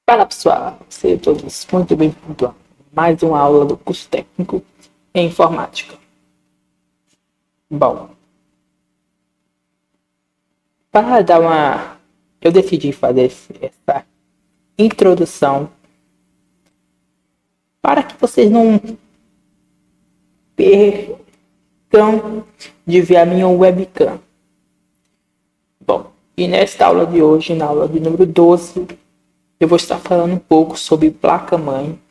Fala pessoal, sejam todos muito bem-vindos a mais uma aula do curso técnico em informática. Bom, para dar eu decidi fazer essa introdução para que vocês não percam de ver a minha webcam. Bom, e nesta aula de hoje, na aula de número 12, eu vou estar falando um pouco sobre placa-mãe.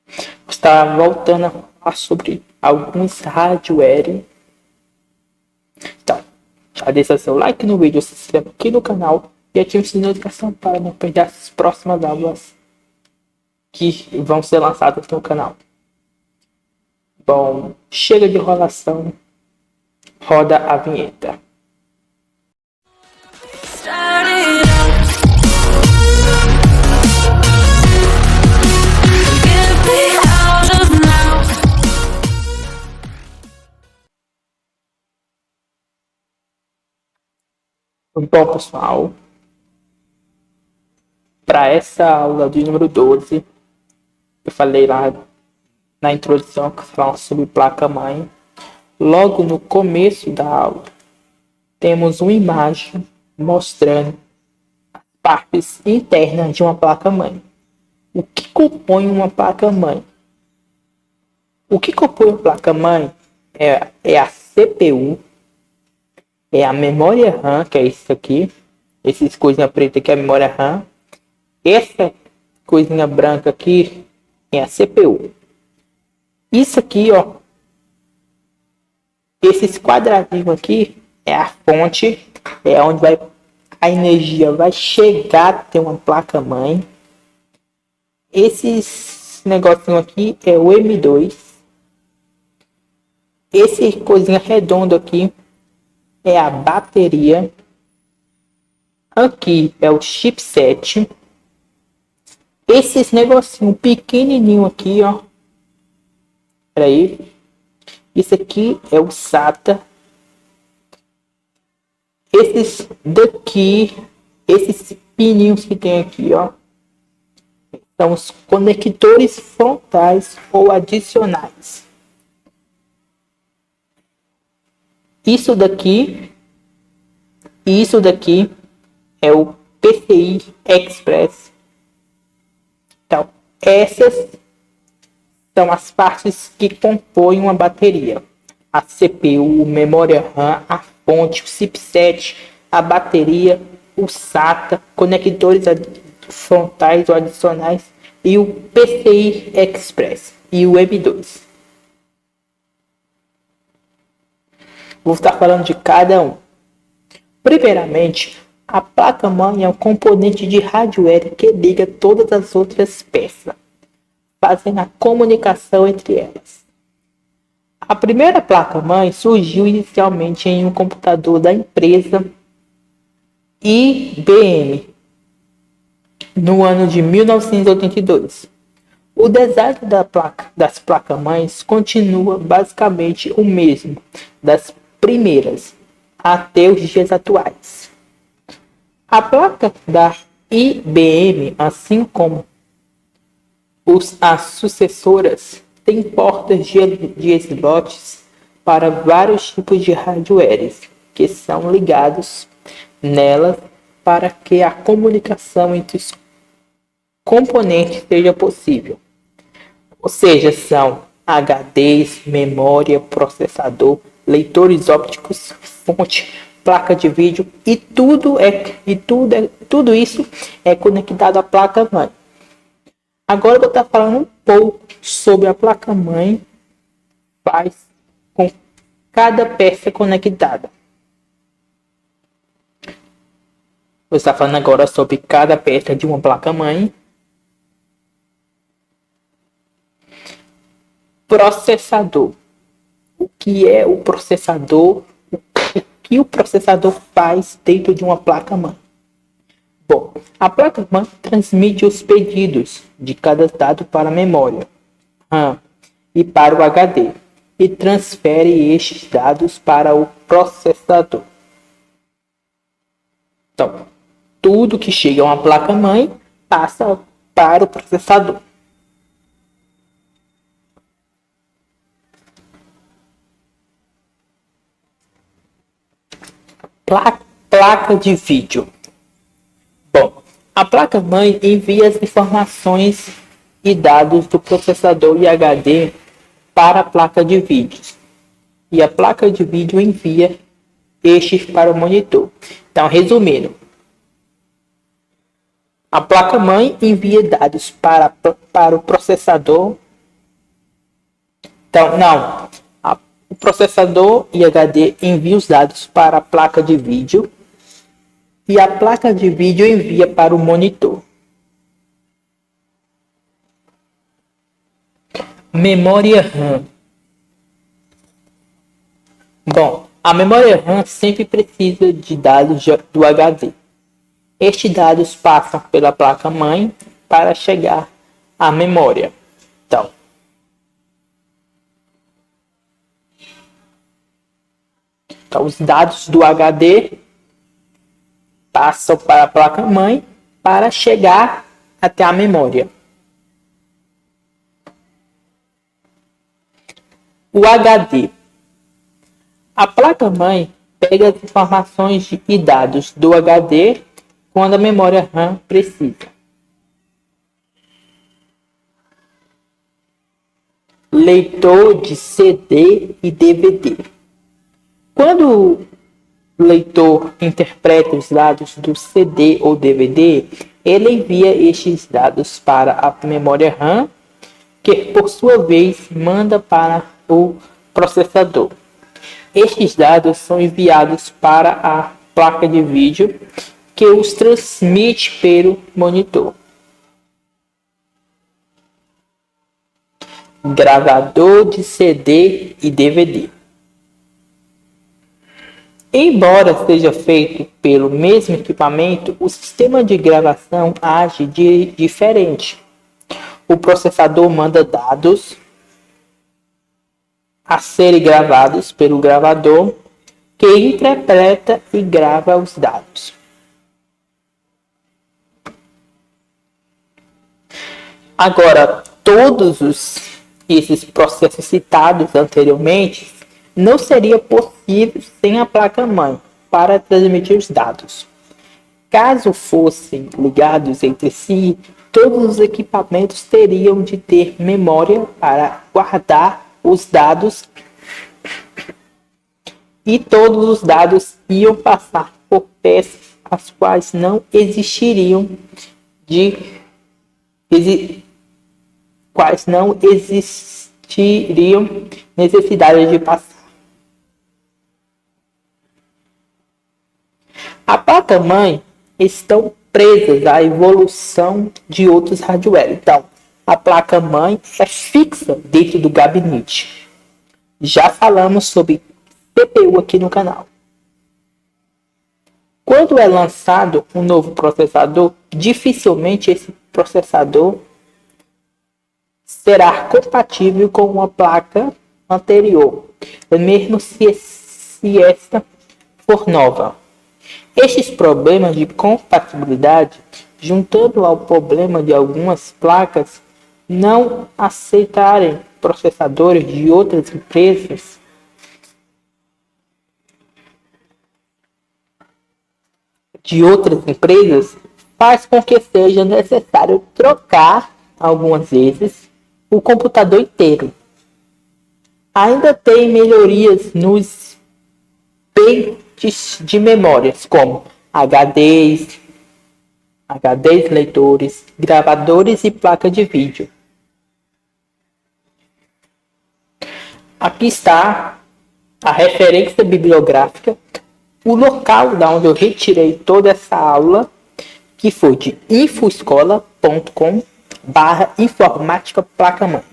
Vou estar voltando a falar sobre alguns hardware. Então, já deixa seu like no vídeo, se inscreva aqui no canal e ative o sininho de notificação para não perder as próximas aulas que vão ser lançadas no canal. Bom, chega de enrolação, roda a vinheta. Bom, pessoal, para essa aula de número 12, eu falei lá na introdução que fala sobre placa-mãe. Logo no começo da aula, temos uma imagem mostrando as partes internas de uma placa-mãe. O que compõe uma placa-mãe? O que compõe uma placa-mãe é a CPU, é a memória RAM, que é isso aqui. Essas coisinha preta aqui é a memória RAM. Essa coisinha branca aqui é a CPU. Isso aqui, ó. Esses quadradinhos aqui é a fonte, é onde a energia vai chegar a ter uma placa-mãe. Esses negocinho aqui é o M2. Esse coisinha redondo aqui é a bateria. Aqui é o chipset. Esses negocinho pequenininho aqui, ó. Peraí. Isso aqui é o SATA. Esses daqui, esses pininhos que tem aqui, ó, são os conectores frontais ou adicionais. Isso daqui e isso daqui é o PCI Express. Então, essas são as partes que compõem uma bateria: a CPU, memória RAM, a fonte, o chipset, a bateria, o SATA, conectores frontais ou adicionais e o PCI Express e o M2. Vou estar falando de cada um. Primeiramente, a placa-mãe é um componente de hardware que liga todas as outras peças, fazendo a comunicação entre elas. A primeira placa-mãe surgiu inicialmente em um computador da empresa IBM no ano de 1982. O design das placas-mães continua basicamente o mesmo das primeiras até os dias atuais. A placa da IBM, assim como as sucessoras, tem portas de slots para vários tipos de hardwares que são ligados nelas para que a comunicação entre os componentes seja possível. Ou seja, são HDs, memória, processador, leitores ópticos, fonte, placa de vídeo e tudo isso é conectado à placa-mãe. Agora eu vou estar falando um pouco sobre a placa-mãe faz com cada peça conectada. Vou estar falando agora sobre cada peça de uma placa-mãe. Processador. O que é o processador? O que o processador faz dentro de uma placa-mãe? Bom, a placa-mãe transmite os pedidos de cada dado para a memória RAM e para o HD e transfere estes dados para o processador. Então, tudo que chega a uma placa-mãe passa para o processador. Placa de vídeo. Bom, a placa-mãe envia as informações e dados do processador e HD para a placa de vídeo. E a placa de vídeo envia estes para o monitor. Então, resumindo, a placa-mãe envia dados para o processador. Então, não. O processador e HD enviam os dados para a placa de vídeo e a placa de vídeo envia para o monitor. Memória RAM. Bom, a memória RAM sempre precisa de dados do HD. Estes dados passam pela placa-mãe para chegar à memória. Então, os dados do HD passam para a placa-mãe para chegar até a memória. O HD. A placa-mãe pega as informações e dados do HD quando a memória RAM precisa. Leitor de CD e DVD. Quando o leitor interpreta os dados do CD ou DVD, ele envia estes dados para a memória RAM, que por sua vez manda para o processador. Estes dados são enviados para a placa de vídeo, que os transmite pelo monitor. Gravador de CD e DVD. Embora seja feito pelo mesmo equipamento, o sistema de gravação age diferente. O processador manda dados a serem gravados pelo gravador, que interpreta e grava os dados. Agora, todos esses processos citados anteriormente não seria possível sem a placa-mãe para transmitir os dados. Caso fossem ligados entre si, todos os equipamentos teriam de ter memória para guardar os dados e todos os dados iam passar por peças as quais não existiriam necessidade de passar. A placa-mãe estão presas à evolução de outros hardware. Então, a placa-mãe é fixa dentro do gabinete. Já falamos sobre CPU aqui no canal. Quando é lançado um novo processador, dificilmente esse processador será compatível com uma placa anterior, mesmo se esta for nova. Estes problemas de compatibilidade, juntando ao problema de algumas placas não aceitarem processadores de outras empresas, faz com que seja necessário trocar, algumas vezes, o computador inteiro. Ainda tem melhorias nos pentes de memórias, como HDs leitores, gravadores e placa de vídeo. Aqui está a referência bibliográfica, o local da onde eu retirei toda essa aula, que foi de infoescola.com/informática placa-mãe.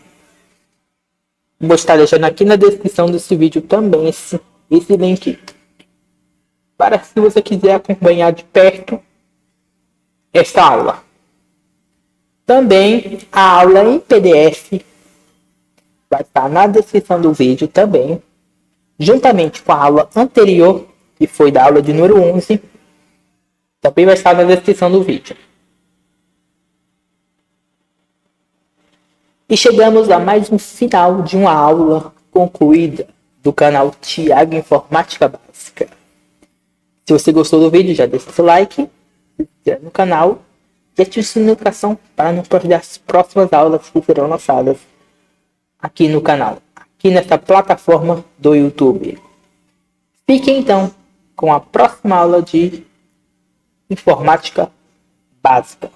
Vou estar deixando aqui na descrição desse vídeo também esse link, para se você quiser acompanhar de perto esta aula. Também a aula em PDF vai estar na descrição do vídeo também, juntamente com a aula anterior, que foi da aula de número 11, Também vai estar na descrição do vídeo. E chegamos a mais um final de uma aula concluída do canal Thiago Informática Básica. Se você gostou do vídeo, já deixa seu like, se inscreve no canal e ative a notificação para não perder as próximas aulas que serão lançadas aqui no canal, aqui nessa plataforma do YouTube. Fique então com a próxima aula de Informática Básica.